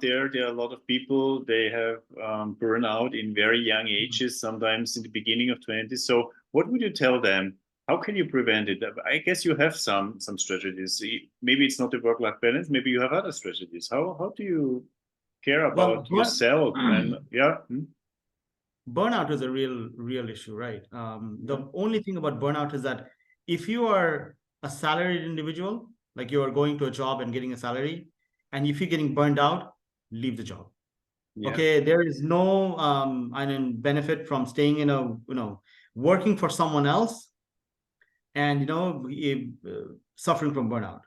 there are a lot of people, they have burnout in very young ages, sometimes in the beginning of 20s. So what would you tell them? How can you prevent it? I guess you have some strategies. Maybe it's not the work-life balance. Maybe you have other strategies. How do you care Well, about yourself? And yeah. Burnout is a real issue, right? The only thing about burnout is that if you are a salaried individual, like you are going to a job and getting a salary, and if you're getting burned out, leave the job. Yeah. Okay, there is no benefit from staying in a working for someone else and suffering from burnout.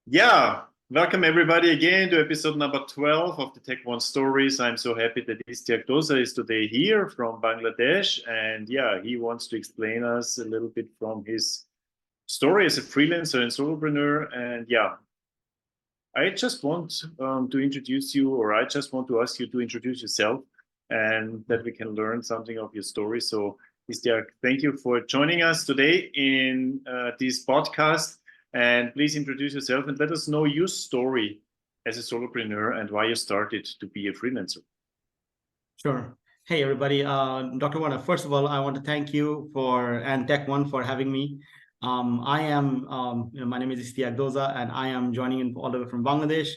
Yeah, welcome everybody again to episode number 12 of the Tec-One Stories. I'm so happy that Istiaque Doza is today here from Bangladesh. And yeah, he wants to explain us a little bit from his story as a freelancer and solopreneur. And yeah, I just want to introduce you, or I just want to ask you to introduce yourself and that we can learn something of your story. So Istiaque, thank you for joining us today in this podcast. And please introduce yourself and let us know your story as a solopreneur and why you started to be a freelancer. Sure. Hey, everybody. Dr. Werner, first of all, I want to thank you and Tec-One for having me. I am, my name is Istiaque Doza, and I am joining in all the way from Bangladesh.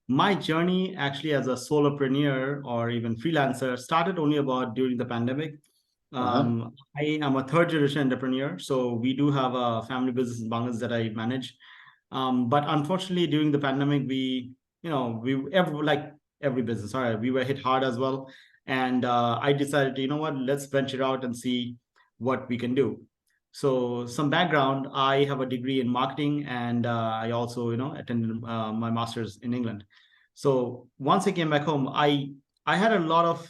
My journey actually as a solopreneur or even freelancer started only about during the pandemic. I am a third generation entrepreneur, so we do have a family business in Bangladesh that I manage. But unfortunately, during the pandemic, like every business, all right, we were hit hard as well. And I decided, let's venture out and see what we can do. So some background, I have a degree in marketing, and I also, attended my master's in England. So once I came back home, I had a lot of,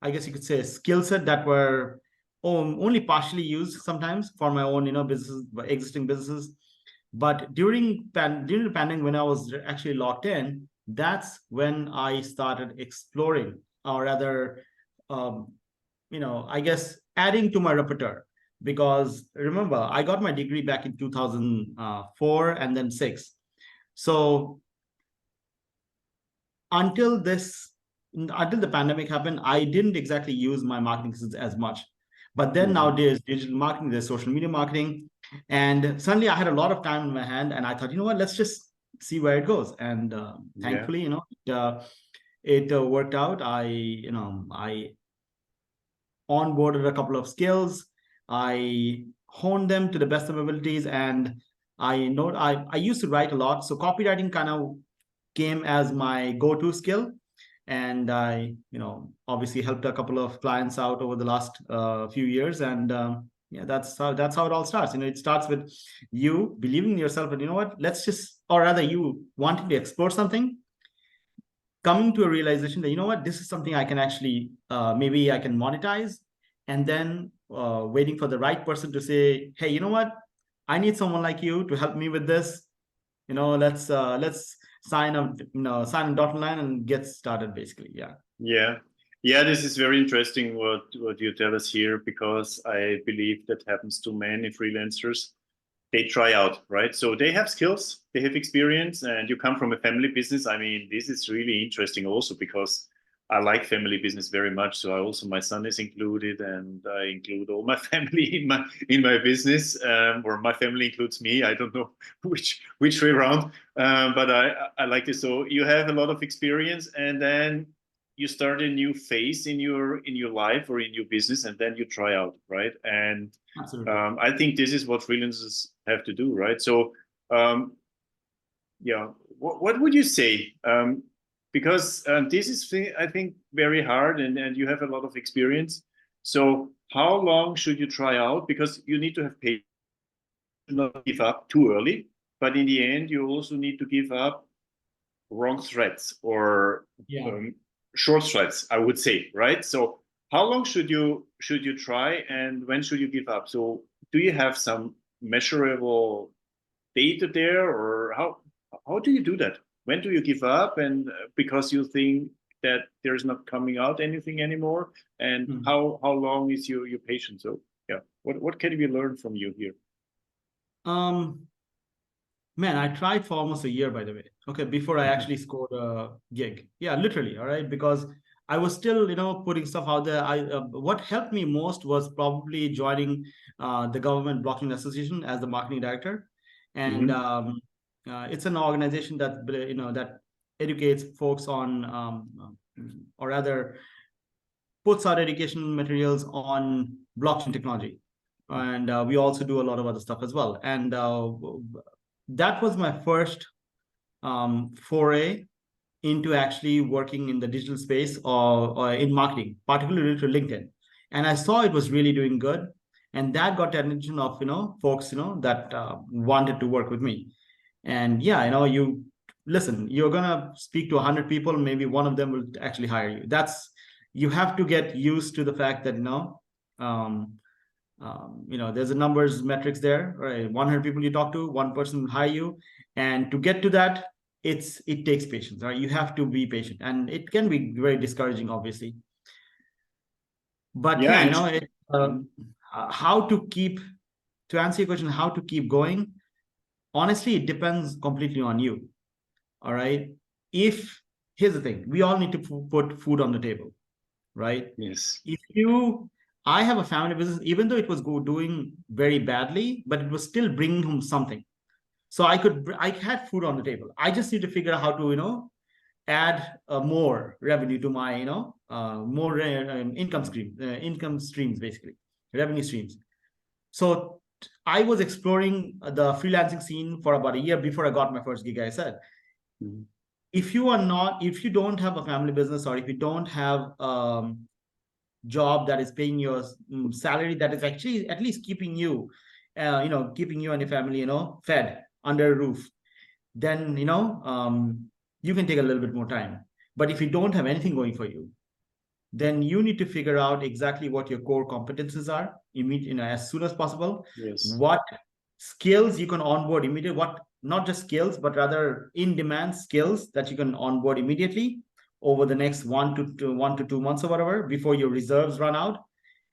I guess you could say, skill set that were only partially used sometimes for my own, businesses, existing businesses. But during the pandemic, when I was actually locked in, that's when I started exploring, or rather, I guess adding to my repertoire. Because remember, I got my degree back in 2004 and then 6. So until the pandemic happened, I didn't exactly use my marketing skills as much. But then nowadays, digital marketing, there's social media marketing, and suddenly I had a lot of time in my hand, and I thought, let's just see where it goes. And thankfully, it worked out. I onboarded a couple of skills. I honed them to the best of my abilities, and I used to write a lot, so copywriting kind of came as my go-to skill. And I obviously helped a couple of clients out over the last few years. And that's how it all starts. It starts with you believing in yourself, and or rather you wanting to explore something, coming to a realization that this is something I can actually maybe I can monetize, and then waiting for the right person to say, hey, I need someone like you to help me with this. Let's sign a dotted line and get started, basically. Yeah, this is very interesting what you tell us here, because I believe that happens to many freelancers. They try out, right? So they have skills, they have experience, and you come from a family business. I mean, this is really interesting also because I like family business very much. So my son is included, and I include all my family in my business, or my family includes me. I don't know which way around, but I like this. So you have a lot of experience, and then you start a new phase in your life or in your business, and then you try out, right? And I think this is what freelancers have to do, right? So what would you say? Because this is, I think, very hard, and you have a lot of experience. So how long should you try out? Because you need to have patience, not give up too early, but in the end, you also need to give up wrong threads or short threads, I would say, right? So how long should you try, and when should you give up? So do you have some measurable data there, or how do you do that? When do you give up, and because you think that there's not coming out anything anymore, and how long is your patience? So yeah, what can we learn from you here? Man, I tried for almost a year, by the way. Okay, before I actually scored a gig. Yeah, literally. All right, because I was still, putting stuff out there. What helped me most was probably joining the Government Blocking Association as the marketing director, and it's an organization that that educates folks on, or rather, puts out education materials on blockchain technology, and we also do a lot of other stuff as well. And that was my first foray into actually working in the digital space, or in marketing, particularly to LinkedIn. And I saw it was really doing good. And that got the attention of, folks, that wanted to work with me. And yeah, you listen, you're going to speak to 100 people, maybe one of them will actually hire you. You have to get used to the fact that, um, there's a numbers metrics there, right? 100 people you talk to, one person will hire you. And to get to that, it takes patience, right? You have to be patient, and it can be very discouraging, obviously. But Yeah. How to answer your question, how to keep going, honestly, it depends completely on you. All right. Here's the thing, we all need to put food on the table, right? Yes. I have a family business, even though it was doing very badly, but it was still bringing home something. So I had food on the table. I just need to figure out how to, add more revenue to my, more income streams, basically, revenue streams. So I was exploring the freelancing scene for about a year before I got my first gig, I said. If you don't have a family business, or if you don't have job that is paying your salary, that is actually at least keeping you keeping you and your family fed under a roof, then you can take a little bit more time. But if you don't have anything going for you, then you need to figure out exactly what your core competences are as soon as possible. Yes. What skills you can onboard immediately, what not just skills, but rather in-demand skills that you can onboard immediately over the next 1 to 2 months or whatever, before your reserves run out,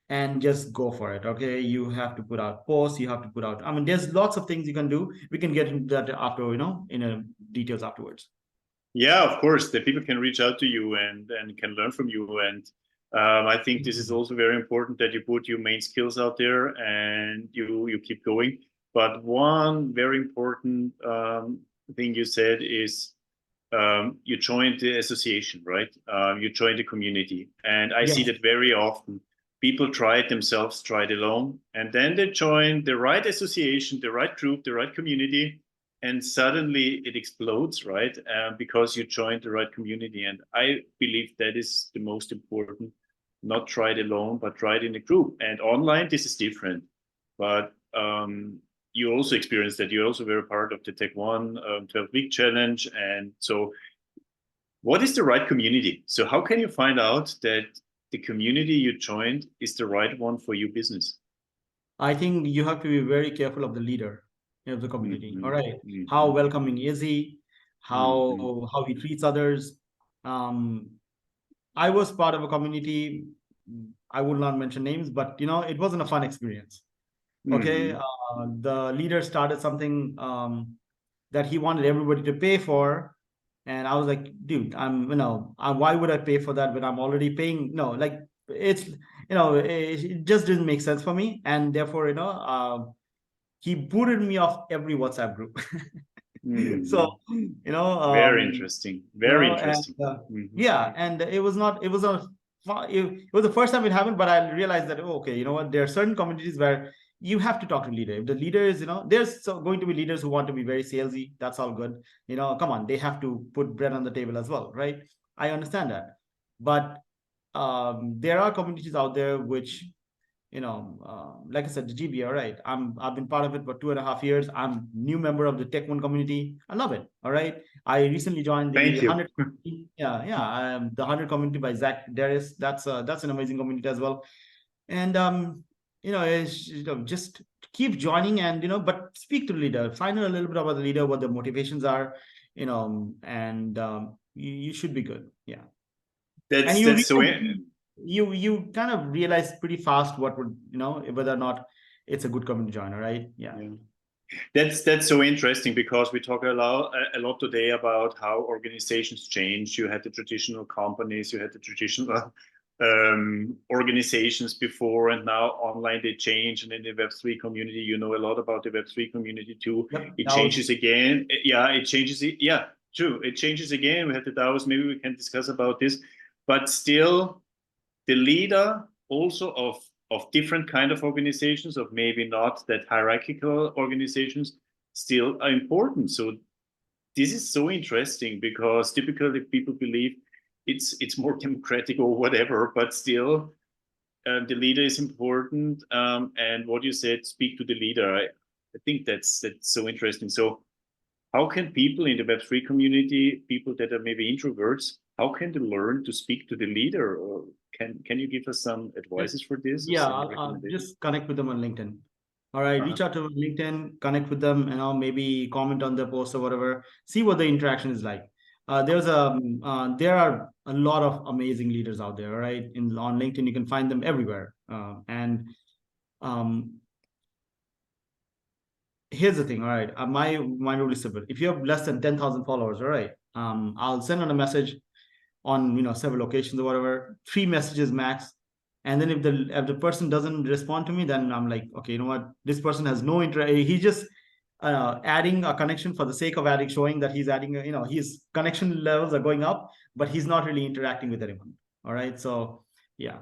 and just go for it. Okay, you have to put out posts, you have to put out, there's lots of things you can do. We can get into that after, in details afterwards. Yeah, of course, the people can reach out to you and can learn from you. And I think this is also very important, that you put your main skills out there and you keep going. But one very important thing you said is you joined the association, right? You joined the community. And I see that very often. People try it themselves, try it alone, and then they join the right association, the right group, the right community, and suddenly it explodes, right? Because you joined the right community. And I believe that is the most important. Not try it alone, but try it in a group. And online, this is different. But you also experienced that. You're also very part of the Tec-One 12-week challenge. And so what is the right community? So how can you find out that the community you joined is the right one for your business? I think you have to be very careful of the leader of the community. All right. How welcoming is he? How he treats others? I was part of a community. I will not mention names, but it wasn't a fun experience. Okay. The leader started something that he wanted everybody to pay for. And I was like, dude, why would I pay for that when I'm already paying? No, like it just didn't make sense for me. And therefore, he booted me off every WhatsApp group. So, very interesting. Very interesting. And, yeah. And it was the first time it happened, but I realized that, okay, you know what, there are certain communities where you have to talk to leader. If the leader is, there's going to be leaders who want to be very salesy. That's all good. Come on, they have to put bread on the table as well, right? I understand that. But there are communities out there which, like I said, the GB, all right. I've been part of it for 2.5 years. I'm new member of the Tec-One community. I love it. All right. I recently joined the 100. The 100 community by Zach Darius. That's an amazing community as well. And just keep joining and but speak to the leader, find out a little bit about the leader, what the motivations are, and you should be good. Yeah. That's so you kind of realize pretty fast what would whether or not it's a good company to join. All right. Yeah. That's so interesting because we talk a lot today about how organizations change. You had the traditional companies, you had the traditional organizations before, and now online they change. And in the Web3 community, you know a lot about the Web3 community too. Yep, It that was changes again. Yeah, it changes. Yeah, true. It changes again. We had the DAOs. Maybe we can discuss about this, but still, the leader also of different kind of organizations, of maybe not that hierarchical organizations, still are important. So this is so interesting because typically people believe it's more democratic or whatever, but still the leader is important. And what you said, speak to the leader. I think that's so interesting. So how can people in the Web3 community, people that are maybe introverts, how can they learn to speak to the leader? Or can you give us some advices for this or yeah, some I'll recommendations? just connect with them on LinkedIn. All right, Uh-huh. reach out to LinkedIn, connect with them, maybe comment on their post or whatever. See what the interaction is like. There are a lot of amazing leaders out there, right? On LinkedIn, you can find them everywhere. And here's the thing, all right. My rule is simple. If you have less than 10,000 followers, all right, I'll send on a message on several occasions or whatever, 3 messages max. And then if the person doesn't respond to me, then I'm like, okay, you know what? This person has no interest. He's just adding a connection for the sake of adding, showing that he's adding. His connection levels are going up, but he's not really interacting with anyone. All right, so yeah,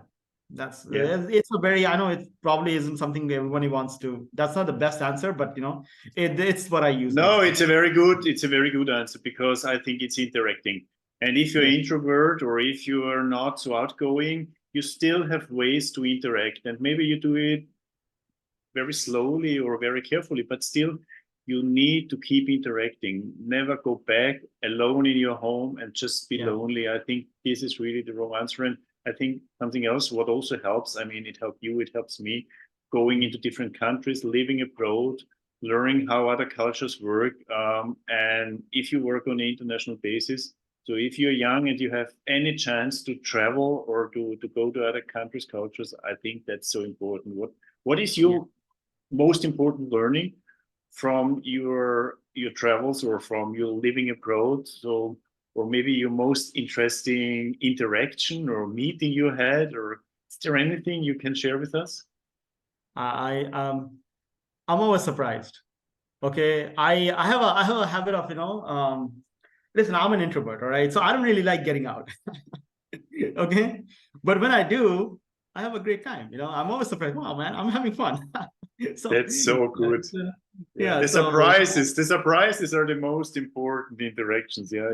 that's Yeah. it's a very. I know it probably isn't something everybody wants to. That's not the best answer, but it's what I use No, basically. it's a very good answer because I think it's interacting. And if you're Yeah, introvert or if you are not so outgoing, you still have ways to interact. And maybe you do it very slowly or very carefully, but still you need to keep interacting. Never go back alone in your home and just be yeah, lonely. I think this is really the wrong answer. And I think something else, what also helps, I mean, it helped you, it helps me, going into different countries, living abroad, learning how other cultures work. And if you work on an international basis, so if you're young and you have any chance to travel or to go to other countries, cultures, I think that's so important. What is yeah. your most important learning from your travels or from your living abroad? So, or maybe your most interesting interaction or meeting you had, or is there anything you can share with us? I'm always surprised. Okay, I have a habit of listen, I'm an introvert, all right, so I don't really like getting out. Okay, but when I do, I have a great time. I'm always surprised. Wow, man, I'm having fun. So That's so good. Yeah, yeah, the so surprises. The surprises are the most important interactions. Yeah,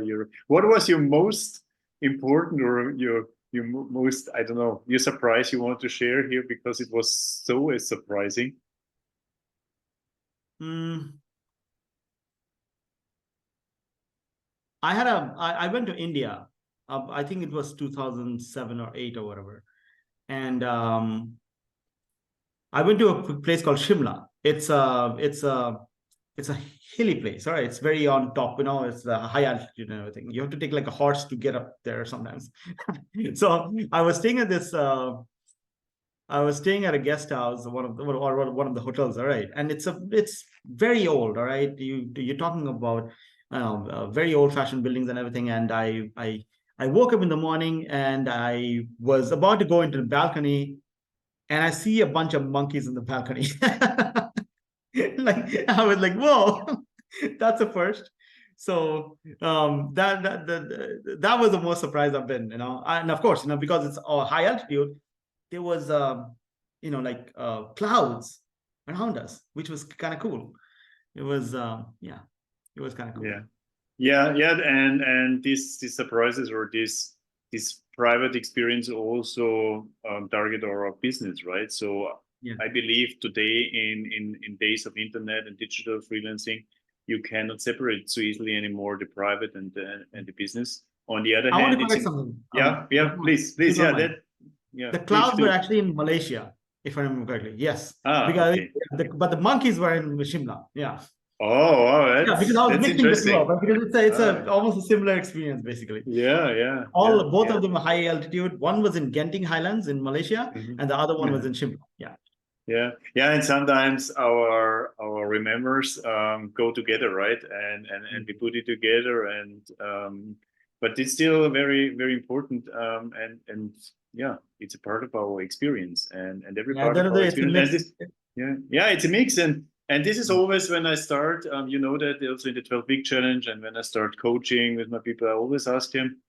what was your most important or your most, I don't know, your surprise you want to share here because it was so surprising. mm, I went to India. I think it was 2007 or 8 or whatever, and I went to a place called Shimla. It's a hilly place. All right, it's very on top. It's the high altitude and everything. You have to take like a horse to get up there sometimes. So I was staying at a guest house, one of the hotels. All right, and it's very old. All right, you're talking about very old fashioned buildings and everything. And I woke up in the morning and I was about to go into the balcony and I see a bunch of monkeys in the balcony. Like I was like, whoa, that's a first. So that was the most surprised I've been, and of course, because it's a high altitude, there was like clouds around us, which was kind of cool. It was yeah, it was kind of cool. Yeah, yeah, and these surprises or this private experience also target our business, right? So Yeah. I believe today in days of internet and digital freelancing, you cannot separate so easily anymore the private and the business. On the other I want to hand, it's correct in, something. yeah, If you please, don't yeah, mind. yeah, The please clouds were do. actually in Malaysia, if I remember correctly. Yes, because Okay. but the monkeys were in Shimla. Yeah, Oh, wow, yeah, because I was that's mixing the two up, interesting. but because it's a Ah, almost a similar experience basically. yeah. Both of them are high altitude. One was in Genting Highlands in Malaysia, Mhm. and the other one was Yeah. in Shimla. Yeah, Yeah, yeah, and sometimes our remembers go together, right? And we put it together, and but it's still very important, and yeah, it's a part of our experience, and every Yeah, part of then our it's a experience, and mix. this, yeah, it's a mix, and this is always when I start, you know that also in the 12-week challenge, and when I start coaching with my people, I always ask them,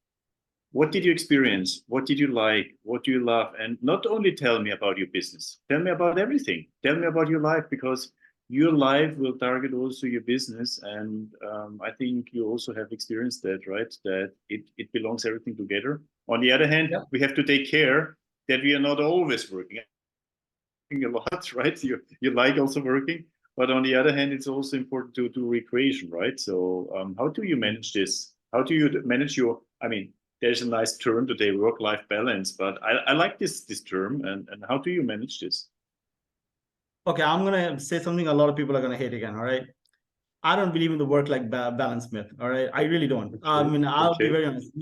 what did you experience? What did you like? What do you love? And not only tell me about your business, tell me about everything. Tell me about your life, because your life will target also your business. And I think you also have experienced that, right? That it belongs everything together. On the other hand, Yeah. we have to take care that we are not always working a lot, right? You like also working, but on the other hand, it's also important to do recreation, right? So how do you manage this? How do you manage your? I mean, there's a nice term today, work-life balance, but I like this term, and how do you manage this? Okay, I'm gonna say something a lot of people are gonna hate again. All right, I don't believe in the work-life balance myth. All right, I really don't. I Okay, mean, I'll be okay, very honest.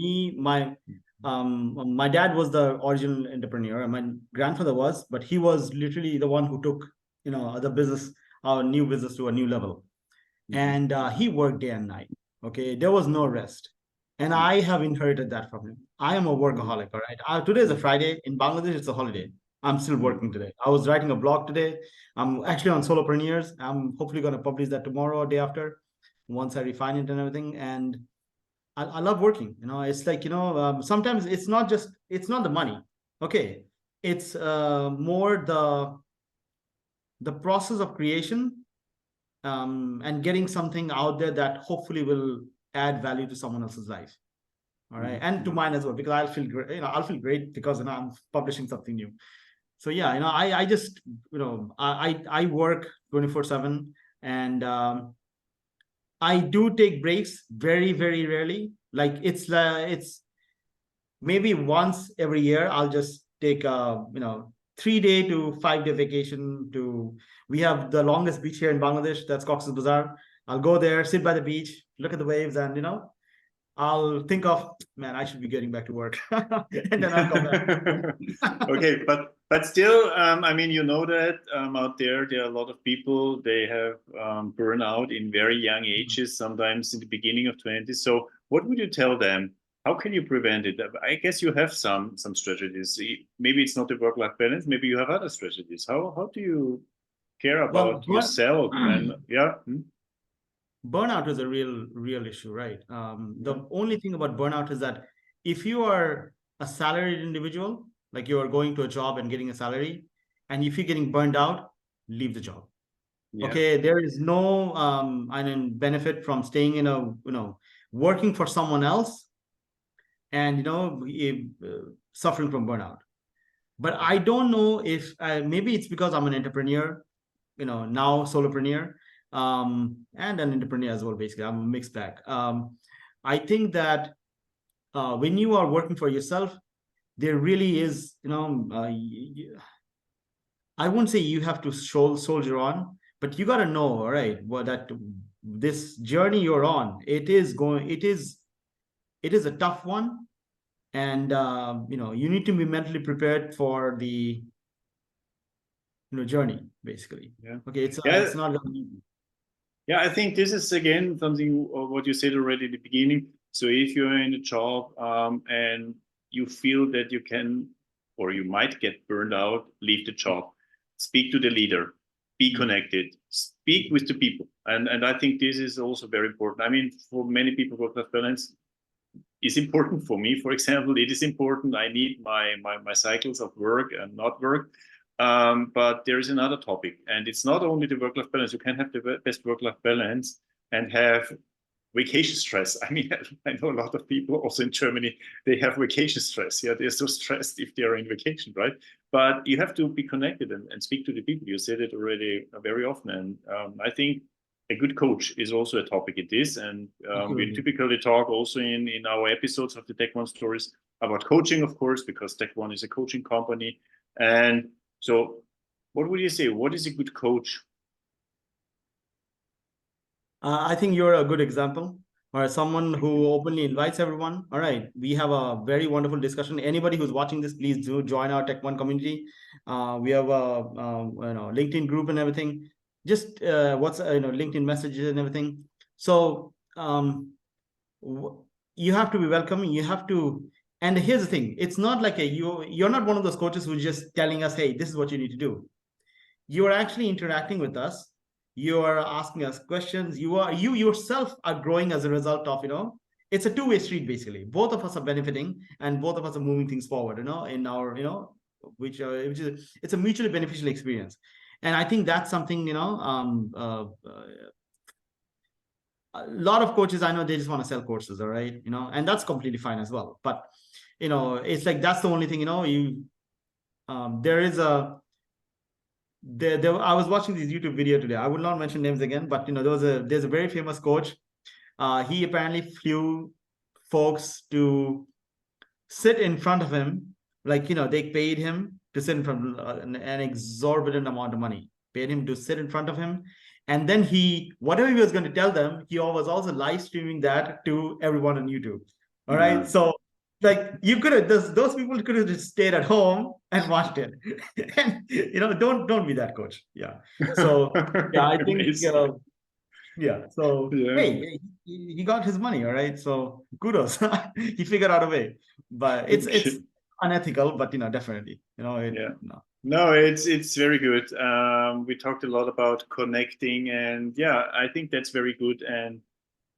My dad was the original entrepreneur, and my grandfather was, but he was literally the one who took, the business, our new business to a new level. And he worked day and night. Okay, there was no rest, and I have inherited that from him. I am a workaholic. All right, today is a Friday in Bangladesh. It's a holiday. I'm still working today. I was writing a blog today. I'm actually on solopreneurs. I'm hopefully going to publish that tomorrow or day after, once I refine it and everything. And I love working. It's like, sometimes it's not the money. Okay, it's more the process of creation, and getting something out there that hopefully will add value to someone else's life. All right, and to mine as well, because I'll feel great. I'll feel great because I'm publishing something new. So yeah, I just, I work 24/7, and I do take breaks very rarely. Like it's maybe once every year I'll just take a 3 day to 5 day vacation to. We have the longest beach here in Bangladesh. That's Cox's Bazar. I'll go there, sit by the beach, look at the waves, and I'll think of, man, I should be getting back to work, and then I'll come back. Okay, but still, I mean, you know that out there are a lot of people, they have burnout in very young ages, sometimes in the beginning of 20s. So what would you tell them? How can you prevent it? I guess you have some strategies. Maybe it's not a work-life balance. Maybe you have other strategies. How do you care Well, about yourself? And yeah, burnout is a real issue, right? yeah, The only thing about burnout is that if you are a salaried individual, like you are going to a job and getting a salary, and if you're getting burned out, leave the job. yeah, Okay, there is no benefit from staying in a working for someone else, and suffering from burnout. But I don't know if maybe it's because I'm an entrepreneur, now solopreneur, and an entrepreneur as well. Basically, I'm a mixed bag. I think that when you are working for yourself, there really is, I wouldn't say you have to soldier on, but you got to know, all right, what that this journey you're on, it is a tough one, and you need to be mentally prepared for the journey, basically. yeah, Okay, yeah. it's not gonna be easy. Yeah, I think this is again something what you said already at the beginning. So if you're in a job and you feel that you can or you might get burned out, leave the job. Speak to the leader. Be connected. Speak with the people. And I think this is also very important. I mean, for many people, work-life balance is important. For me, for example, it is important. I need my cycles of work and not work. But there is another topic, and it's not only the work-life balance. You can have the best work-life balance and have vacation stress. I mean, I know a lot of people also in Germany, they have vacation stress. Yeah, they're so stressed if they're in vacation, right? But you have to be connected and speak to the people. You said it already very often. And I think a good coach is also a topic in this. And we Absolutely. typically talk also in our episodes of the Tec-One stories about coaching, of course, because Tec-One is a coaching company. And so what would you say? What is a good coach? I think you're a good example. or someone who openly invites everyone, all right, we have a very wonderful discussion. Anybody who's watching this, please do join our Tec-One community. We have a LinkedIn group and everything. Just what's LinkedIn messages and everything. So you have to be welcoming. You have to. And here's the thing: it's not like you're not one of those coaches who's just telling us, "Hey, this is what you need to do." You are actually interacting with us. You are asking us questions. You yourself are growing as a result of, it's a two-way street basically. Both of us are benefiting and both of us are moving things forward, in our, which is, it's a mutually beneficial experience. And I think that's something, a lot of coaches I know, they just want to sell courses, all right, and that's completely fine as well. But, it's like, that's the only thing, there is a, I was watching this YouTube video today. I will not mention names again, but there's a very famous coach. He apparently flew folks to sit in front of him, like they paid him to sit in front of an exorbitant amount of money, paid him to sit in front of him, and then whatever he was going to tell them, he was also live streaming that to everyone on YouTube. All right, so like you could have those people could have just stayed at home and watched it. And don't be that coach. Yeah. So yeah, I think yeah. So hey, he got his money, all right. So kudos. He figured out a way. But it's unethical, but definitely. No, it's very good. We talked a lot about connecting, and yeah, I think that's very good. And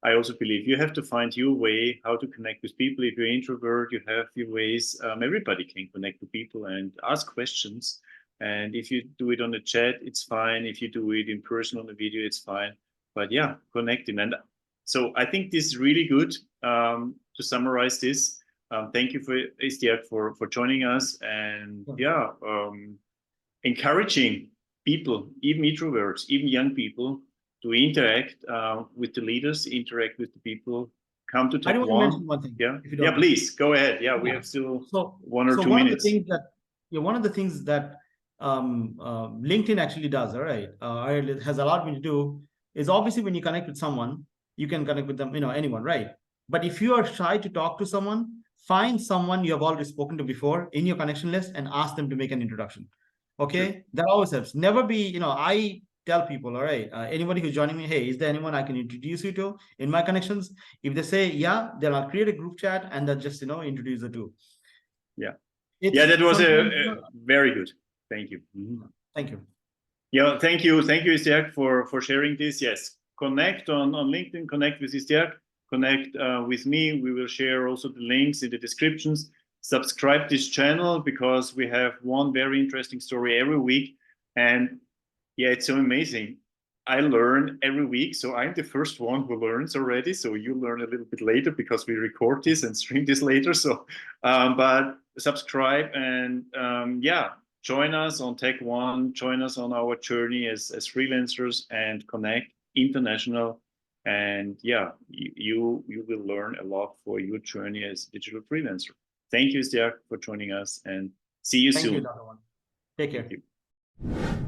I also believe you have to find your way how to connect with people. If you're an introvert, you have your ways. Everybody can connect to people and ask questions. And if you do it on the chat, it's fine. If you do it in person on the video, it's fine. But yeah, connecting. And so I think this is really good. To summarize this, thank you for Istiaque for joining us. And yeah, encouraging people, even introverts, even young people, to interact with the leaders, interact with the people, come to I want to mention one thing. Yeah, please go ahead. Yeah, we have still 1 or 2 minutes. One of the things that LinkedIn actually does, all right, it has allowed me to do is, obviously when you connect with someone, you can connect with them, anyone, right? But if you are shy to talk to someone, find someone you have already spoken to before in your connection list and ask them to make an introduction. Okay, sure. That always helps. Never be, I tell people, all right, anybody who's joining me, hey, is there anyone I can introduce you to in my connections? If they say yeah, then I'll create a group chat and then just introduce the two. Yeah, that was a very good. Thank you. Thank you. Yeah, thank you, Istiaque, for sharing this. Yes, connect on LinkedIn, connect with Istiaque, connect with me. We will share also the links in the descriptions. Subscribe this channel because we have one very interesting story every week. And yeah, it's so amazing. I learn every week. So I'm the first one who learns already. So you learn a little bit later because we record this and stream this later. So, but subscribe and yeah, join us on Tec-One, join us on our journey as freelancers and connect international. And yeah, you will learn a lot for your journey as a digital freelancer. Thank you, Istiaque, for joining us, and see you soon. Thank you, Dr. One. Take care. Thank you.